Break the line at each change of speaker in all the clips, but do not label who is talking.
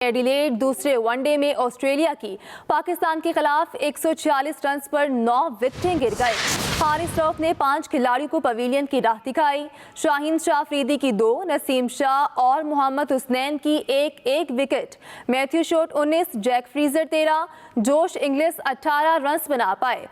Adelaide दूसरे one day में Australia की पाकिस्तान के खिलाफ 140 रन पर 9 विकेटें गिर गए। हारिस रऊफ ने 5 खिलाड़ियों को पवेलियन की राह दिखाई। शाहीन शाह अफरीदी की 2, नसीम शाह और मोहम्मद हुसनैन की एक wicket. Matthew Short 19, Jake Fraser 13, Josh Inglis 18 run बना पाए।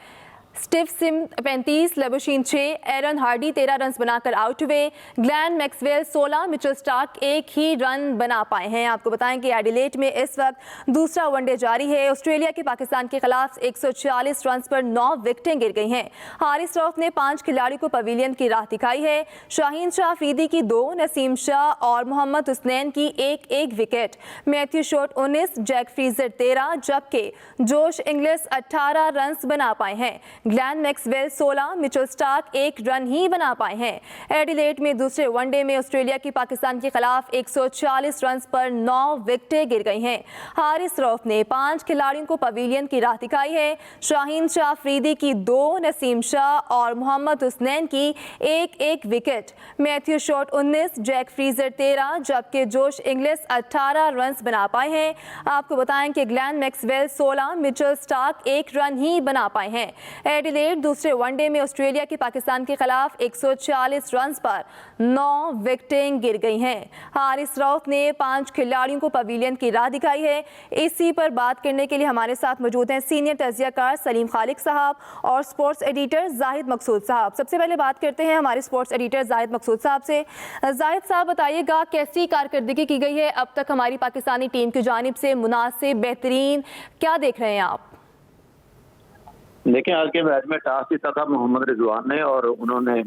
Steve Smith 35, Labuschagne 6, Aaron Hardie 13 run बनाकर आउट हुए। ग्लैन मैक्सवेल 16, मिचेल स्टार्क 1 ही रन बना पाए हैं। आपको बताएं कि एडिलेड में इस वक्त दूसरा वनडे जारी है। ऑस्ट्रेलिया के पाकिस्तान के खिलाफ 140 रन पर 9 विकेटें गिर गई हैं। हारिस रऊफ ने 5 खिलाड़ियों को पवेलियन की राह दिखाई है। शाहीन शाह अफरीदी की 2, नसीम शाह और मोहम्मद हुसनैन की एक wicket. Matthew Short 19, Jake Fraser 13, जबकि जोश इंग्लिस 18 रन बना पाए हैं। Glenn Maxwell 16, Mitchell Starc 1 run ही बना पाए हैं। एडिलेड में दूसरे वनडे में ऑस्ट्रेलिया की पाकिस्तान के खिलाफ 140 रन पर 9 विकेटें गिर गई हैं। हारिस रऊफ ने 5 खिलाड़ियों को पवेलियन की राह दिखाई है। शाहीन शाह अफरीदी की 2, नसीम शाह और मोहम्मद हुसनैन की एक wicket. Matthew Short 19, Jake Fraser 13, जबकि जोश इंग्लिस 18 रन बना पाए हैं। आपको बताएं कि Glenn Maxwell 16, Mitchell Starc 1 run ही बना पाए हैं। एडिलेड दूसरे वनडे में ऑस्ट्रेलिया की पाकिस्तान के खिलाफ 140 रन पर 9 विकेटें गिर गई हैं। हारिस रऊफ ने 5 खिलाड़ियों को पवेलियन की राह दिखाई है। इसी पर बात करने के लिए हमारे साथ मौजूद हैं सीनियर तजियाकार सलीम खालिक साहब और स्पोर्ट्स एडिटर जाहिद मकसूद साहब। सबसे पहले बात करते हैं हमारे स्पोर्ट्स एडिटर जाहिद मकसूद साहब से। जाहिद साहब, बताइएगा कैसी कारकर्दगी की गई है अब तक हमारी पाकिस्तानी टीम की जानिब से, मुनासिब, बेहतरीन, क्या देख रहे हैं आप?
देखिए, आज के मैच में टॉस जीता था मोहम्मद रिजवान ने और उन्होंने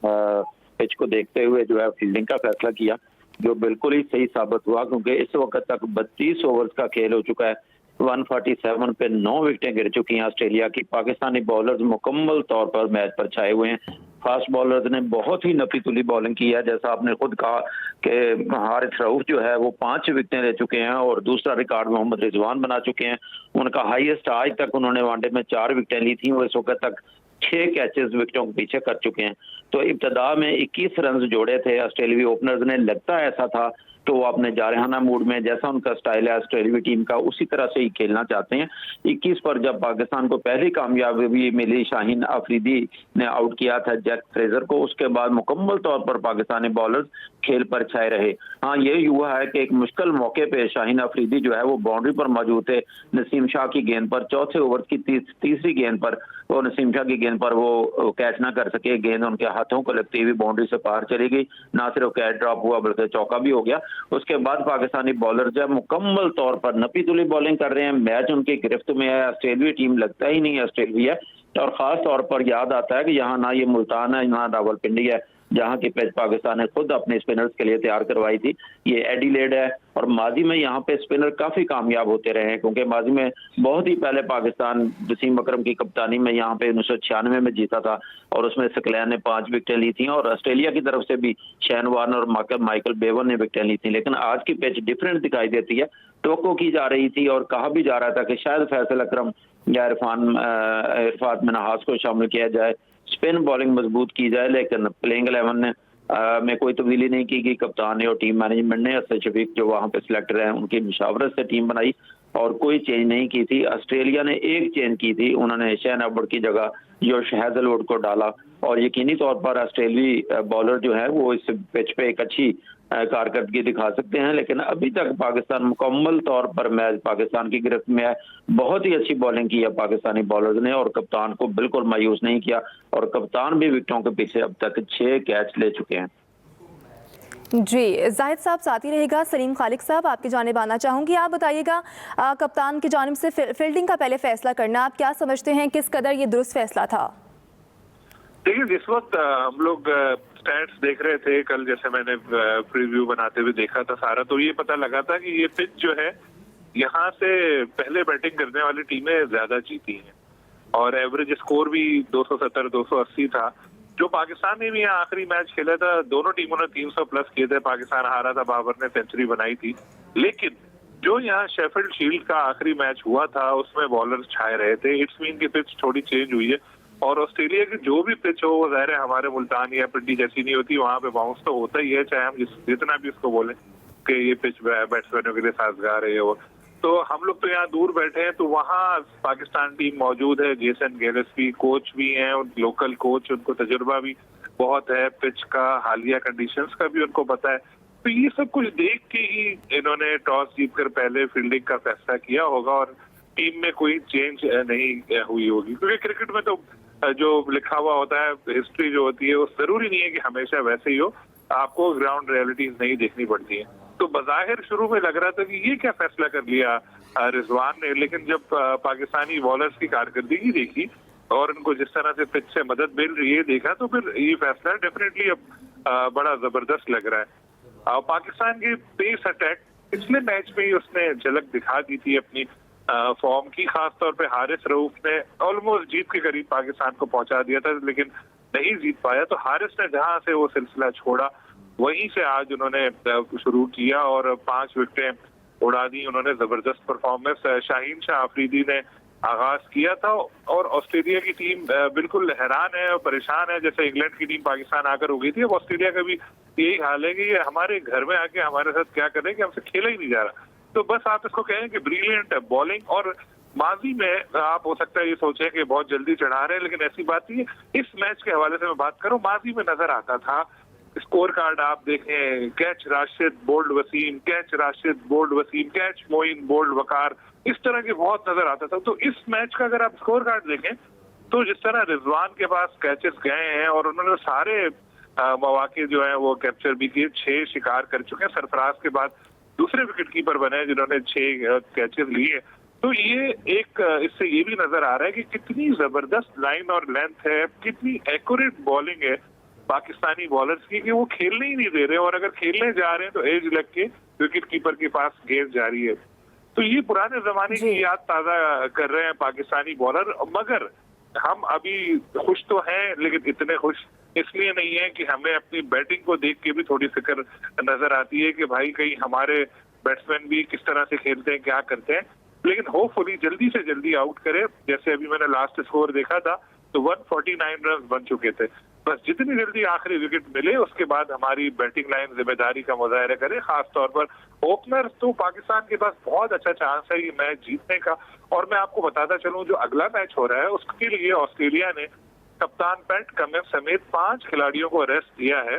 पिच को देखते हुए जो है फील्डिंग का फैसला किया, जो बिल्कुल ही सही साबित हुआ, क्योंकि इस वक्त तक 32 ओवर्स का खेल हो चुका है। 147 पे 9 विकेटें गिर चुकी हैं ऑस्ट्रेलिया की। पाकिस्तानी बॉलर्स मुकम्मल तौर पर मैच पर छाए हुए हैं। फास्ट बॉलर्स ने बहुत ही नपी तुली बॉलिंग की है। जैसा आपने खुद कहा कि हारिस रऊफ जो है वो 5 विकेटें ले चुके हैं और दूसरा रिकॉर्ड मोहम्मद रिजवान बना चुके हैं। उनका हाईएस्ट आज तक उन्होंने वनडे में 4 विकेटें ली थी और इस वक्त तक 6 कैचेस विकेटों के पीछे कर चुके हैं। तो इब्तदा में 21 रन जोड़े थे ऑस्ट्रेलियाई ओपनर्स ने। लगता ऐसा था तो वो अपने जारहाना मूड में, जैसा उनका स्टाइल है ऑस्ट्रेलियाई टीम का, उसी तरह से ही खेलना चाहते हैं। 21 पर जब पाकिस्तान को पहली कामयाबी मिली, शाहीन अफरीदी ने आउट किया था जैक फ्रेजर को, उसके बाद मुकम्मल तौर पर पाकिस्तानी बॉलर्स खेल पर छाए रहे। हाँ, ये हुआ है कि एक मुश्किल मौके पे शाहीन अफरीदी जो है वो बाउंड्री पर मौजूद थे। नसीम शाह की गेंद पर, चौथे ओवर की तीसरी गेंद पर वो नसीम शाह की गेंद पर वो कैच ना कर सके। गेंद उनके हाथों को लगती हुई बाउंड्री से पार चली गई। ना सिर्फ कैच ड्रॉप हुआ बल्कि चौका भी हो गया। उसके बाद पाकिस्तानी बॉलर जब मुकम्मल तौर पर नपी तुली बॉलिंग कर रहे हैं, मैच उनकी गिरफ्त में है। ऑस्ट्रेलियाई टीम लगता ही नहीं है ऑस्ट्रेलिया, और खास तौर पर याद आता है कि यहाँ ना ये मुल्तान है ना रावलपिंडी है, जहां की पिच पाकिस्तान ने खुद अपने स्पिनर्स के लिए तैयार करवाई थी। ये एडिलेड है और माजी में यहाँ पे स्पिनर काफी कामयाब होते रहे हैं, क्योंकि माजी में बहुत ही पहले पाकिस्तान वसीम अकरम की कप्तानी में यहाँ पे 1996 में जीता था और उसमें सकलैन ने 5 विकेटें ली थी और ऑस्ट्रेलिया की तरफ से भी शैन वार्नर और माइकल बेवन ने विकेटें ली थी। लेकिन आज की पिच डिफरेंट दिखाई देती है। टोको की जा रही थी और कहा भी जा रहा था कि शायद फैसल अकरम या इरफान मिन्हास को शामिल किया जाए, स्पिन बॉलिंग मजबूत की जाए, लेकिन प्लेइंग 11 में कोई तब्दीली नहीं की गई। कप्तान ने और टीम मैनेजमेंट ने, असद शफीक जो वहां पे सिलेक्टर हैं, उनकी मुशावरत से टीम बनाई और कोई चेंज नहीं की थी। ऑस्ट्रेलिया ने एक चेंज की थी, उन्होंने शेन अब्बड़ की जगह जोश हैजलवुड को डाला और यकीनी तौर पर ऑस्ट्रेलियाई बॉलर जो है वो इस पिच पे एक अच्छी कारकर्दगी दिखा सकते हैं। लेकिन अभी तक पाकिस्तान मुकम्मल तौर पर मैच पाकिस्तान की गिरफ्त में है। बहुत ही अच्छी बॉलिंग की है पाकिस्तानी बॉलर्स ने और कप्तान को बिल्कुल मायूस नहीं किया और कप्तान भी विकेटों के पीछे अब तक 6 कैच ले चुके हैं।
जी, जाहिद साहब साथ ही रहेगा। सलीम खालिक साहब, आपकी जानिब आना चाहूँगी। आप बताइएगा, कप्तान की जानिब से फील्डिंग का पहले फैसला करना, आप क्या समझते हैं, किस कदर ये दुरुस्त फैसला था?
देखिए, जिस वक्त हम लोग स्टैट्स देख रहे थे कल, जैसे मैंने प्रीव्यू बनाते हुए देखा था सारा, तो ये पता लगा था कि ये पिच जो है यहाँ से पहले बैटिंग करने वाली टीमें ज्यादा जीती हैं और एवरेज स्कोर भी 270-280 था। जो पाकिस्तान ने भी यहाँ आखिरी मैच खेला था, दोनों टीमों ने 300 प्लस किए थे। पाकिस्तान हारा था, बाबर ने सेंचुरी बनाई थी। लेकिन जो यहाँ शेफील्ड शील्ड का आखिरी मैच हुआ था उसमें बॉलर्स छाए रहे थे। इट्स मीन की पिच थोड़ी चेंज हुई है और ऑस्ट्रेलिया की जो भी पिच हो वो ज़ाहिर है हमारे मुल्तान या पिंडी जैसी नहीं होती, वहां पे बाउंस तो होता ही है, चाहे हम जितना भी उसको बोले। कि ये पिच बैट्समैनों के लिए साजगार है वो। तो हम लोग तो यहाँ दूर बैठे हैं, तो वहाँ पाकिस्तान टीम मौजूद है, जेसन गिलेस्पी कोच भी हैं, लोकल कोच, उनको तजुर्बा भी बहुत है, पिच का हालिया कंडीशंस का भी उनको पता है। तो ये सब कुछ देख के ही इन्होंने टॉस जीतकर पहले फील्डिंग का फैसला किया होगा और टीम में कोई चेंज नहीं हुई होगी, क्योंकि क्रिकेट में तो जो लिखा हुआ होता है, हिस्ट्री जो होती है, वो जरूरी नहीं है कि हमेशा वैसे ही हो, आपको ग्राउंड रियलिटीज नहीं देखनी पड़ती है। तो बज़ाहिर शुरू में लग रहा था कि ये क्या फैसला कर लिया रिजवान ने, लेकिन जब पाकिस्तानी बॉलर्स की कारकर्दगी देखी और उनको जिस तरह से पिच से मदद मिल रही है देखा, तो फिर ये फैसला डेफिनेटली अब बड़ा जबरदस्त लग रहा है। पाकिस्तान के पेस अटैक पिछले मैच में ही उसने झलक दिखा दी थी अपनी फॉर्म की, खासतौर पे हारिस रऊफ ने ऑलमोस्ट जीत के करीब पाकिस्तान को पहुंचा दिया था, लेकिन नहीं जीत पाया। तो हारिस ने जहां से वो सिलसिला छोड़ा वहीं से आज उन्होंने शुरू किया और 5 विकेटें उड़ा दी उन्होंने। जबरदस्त परफॉर्मेंस शाहीन शाह अफरीदी ने आगाज किया था और ऑस्ट्रेलिया की टीम बिल्कुल हैरान है और परेशान है, जैसे इंग्लैंड की टीम पाकिस्तान आकर हो गई थी। अब ऑस्ट्रेलिया का भी यही हाल है कि ये हमारे घर में आके हमारे साथ क्या कर रहे हैं कि हमसे खेला ही नहीं जा रहा। तो बस आप इसको कहें कि ब्रिलियंट बॉलिंग। और माजी में आप हो सकता है ये सोचें कि बहुत जल्दी चढ़ा रहे हैं, लेकिन ऐसी बात नहीं है। इस मैच के हवाले से मैं बात करूं, माजी में नजर आता था, स्कोर कार्ड आप देखें, catch Rashid bowled Wasim, catch Rashid bowled Wasim, catch Moin bowled Waqar, इस तरह के बहुत नजर आता था। तो इस मैच का अगर आप स्कोर कार्ड देखें तो जिस तरह रिजवान के पास कैचेस गए हैं और उन्होंने सारे मौके जो है वो कैप्चर भी किए, 6 शिकार कर चुके हैं। सरफराज के बाद दूसरे विकेट कीपर बने जिन्होंने 6 कैचेस लिए। तो ये एक इससे ये भी नजर आ रहा है कि कितनी जबरदस्त लाइन और लेंथ है, कितनी एक्यूरेट बॉलिंग है पाकिस्तानी बॉलर्स की, कि वो खेलने ही नहीं दे रहे, और अगर खेलने जा रहे हैं तो एज लग के विकेट कीपर के पास गेंद जा रही है। तो ये पुराने जमाने की याद ताजा कर रहे हैं पाकिस्तानी बॉलर। मगर हम अभी खुश तो हैं, लेकिन इतने खुश इसलिए नहीं है कि हमें अपनी बैटिंग को देख के भी थोड़ी फिक्र नजर आती है कि भाई कहीं हमारे बैट्समैन भी किस तरह से खेलते हैं, क्या करते हैं। लेकिन होपफुली जल्दी से जल्दी आउट करे। जैसे अभी मैंने लास्ट स्कोर देखा था तो 149 रन बन चुके थे। बस जितनी जल्दी आखिरी विकेट मिले उसके बाद हमारी बैटिंग लाइन जिम्मेदारी का मुजाहरा करे, खासतौर पर ओपनर। तो पाकिस्तान के पास बहुत अच्छा चांस है ये मैच जीतने का। और मैं आपको बताता चलूं, जो अगला मैच हो रहा है उसके लिए ऑस्ट्रेलिया ने कप्तान पैट कमिंस समेत 5 खिलाड़ियों को रेस्ट दिया है।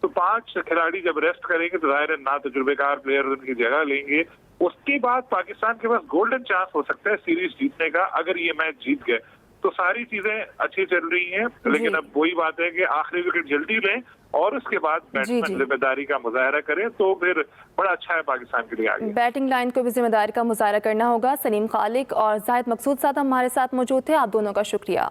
तो 5 खिलाड़ी जब रेस्ट करेंगे तो जाहिर है ना तजुर्बेकार प्लेयर उनकी जगह लेंगे। उसके बाद पाकिस्तान के पास गोल्डन चांस हो सकता है सीरीज जीतने का, अगर ये मैच जीत गए। तो सारी चीजें अच्छी चल रही हैं, लेकिन अब वही बात है कि आखिरी विकेट जल्दी लें और उसके बाद बैट्समैन जिम्मेदारी का मुजाहरा करें, तो फिर बड़ा अच्छा है पाकिस्तान के लिए आगे।
बैटिंग लाइन को भी जिम्मेदारी का मुजाहरा करना होगा। सलीम खालिक और जाहिद मकसूद साहब हमारे साथ मौजूद थे, आप दोनों का शुक्रिया।